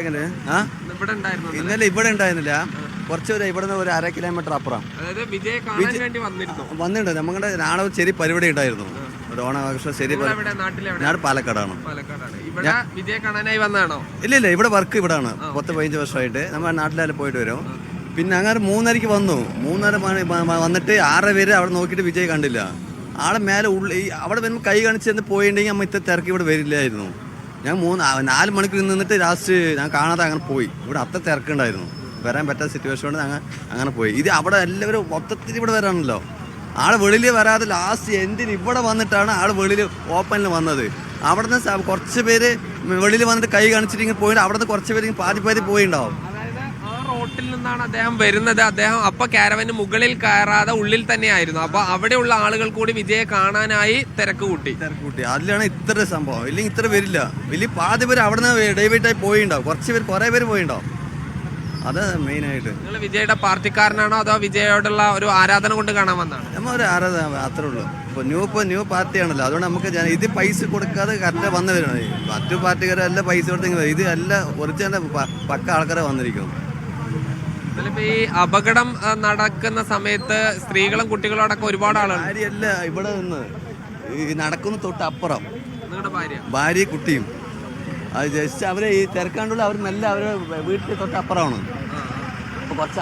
ഇന്നലെ ഇവിടെ ഉണ്ടായിരുന്നില്ല, കുറച്ചൊരു ഇവിടുന്ന് ഒരു 1/2 കിലോമീറ്റർ അപ്പുറം വന്നിട്ടുണ്ട്. നമ്മുടെ നാളെ ഒരു ചെറിയ പരിപാടി ഉണ്ടായിരുന്നു, ഒരു ഓണാഘോഷം. ശരി, ഞാൻ പാലക്കാടാണ്. ഇല്ല, ഇവിടെ വർക്ക് ഇവിടാണ്. 15 വർഷമായിട്ട് നമ്മുടെ നാട്ടിലായാലും പോയിട്ട് വരും. പിന്നെ അങ്ങനെ 3:30 വന്നു. 3:30 വന്നിട്ട് 6 പേര് അവിടെ നോക്കിയിട്ട് വിജയ് കണ്ടില്ല. ആളെ മേലെ അവിടെ വരുമ്പോൾ കൈ കാണിച്ച് പോയിട്ടുണ്ടെങ്കിൽ അമ്മ ഇത്ര തിരക്ക് ഇവിടെ വരില്ലായിരുന്നു. ഞാൻ 4 മണിക്കൂർ നിന്നിട്ട് ലാസ്റ്റ് ഞാൻ കാണാതെ അങ്ങനെ പോയി. ഇവിടെ അത്ര തിരക്കുണ്ടായിരുന്നു, വരാൻ പറ്റാത്ത സിറ്റുവേഷൻ കൊണ്ട് അങ്ങനെ പോയി. ഇത് അവിടെ എല്ലാവരും മൊത്തത്തിൽ ഇവിടെ വരാണല്ലോ. ആൾ വെളിയിൽ വരാതെ ലാസ്റ്റ് എന്തിന് ഇവിടെ വന്നിട്ടാണ് ആൾ വെളിയിൽ ഓപ്പണിൽ വന്നത്. അവിടെ നിന്ന് കുറച്ച് പേര് വെളിയിൽ വന്നിട്ട് കൈ കാണിച്ചിട്ട് ഇങ്ങനെ പോയിട്ട് അവിടെ നിന്ന് കുറച്ച് പേര് പാതി പോയിണ്ടാവും. റോട്ടിൽ നിന്നാണ് അദ്ദേഹം വരുന്നത്. അദ്ദേഹം അപ്പൊ കാരവന് മുകളിൽ കയറാതെ ഉള്ളിൽ തന്നെയായിരുന്നു. അപ്പൊ അവിടെയുള്ള ആളുകൾ കൂടി വിജയെ കാണാനായി തിരക്ക് കൂട്ടി. അതിലാണ് ഇത്ര സംഭവം. ഇല്ലെങ്കിൽ ഇത്ര വരില്ല. വലിയ പാതി പേര് അവിടെ നിന്ന് ഡൈവേർട്ടായി പോയിണ്ടാവും. കുറെ പേര് പോയിണ്ടാവും. അത് മെയിൻ ആയിട്ട്. നിങ്ങൾ വിജയുടെ പാർട്ടിക്കാരനാണോ അതോ വിജയോടുള്ള ഒരു ആരാധന കൊണ്ട് കാണാൻ വന്നാണ്? നമ്മൾ ഒരു ആരാധന അത്രേ ഉള്ളൂ. ഇപ്പൊ ന്യൂ പാർട്ടിയാണല്ലോ, അതുകൊണ്ട് നമുക്ക് ഇത് പൈസ കൊടുക്കാതെ കറക്റ്റ് വന്നു വരുന്നത്. മറ്റു പാർട്ടിക്കാരെല്ലാം പൈസ കൊടുത്തെങ്കിൽ ഇത് എല്ലാം ഒറിജിനൽ പക്ക ആൾക്കാരെ വന്നിരിക്കും. ഈ അപകടം നടക്കുന്ന സമയത്ത് സ്ത്രീകളും കുട്ടികളോടൊക്കെ ഒരുപാട് ആളുകൾ. ഭാര്യയല്ല ഇവിടെ നിന്ന് ഈ നടക്കുന്ന തൊട്ട് അപ്പുറം നിങ്ങളുടെ ഭാര്യ കുട്ടിയും. അത് ജസ്റ്റ് അവരെ ഈ തിരക്കാണ്ടുള്ള അവർ നല്ല അവരെ വീട്ടിൽ തൊട്ട് അപ്പുറമാണ്. അപ്പൊ കുറച്ച്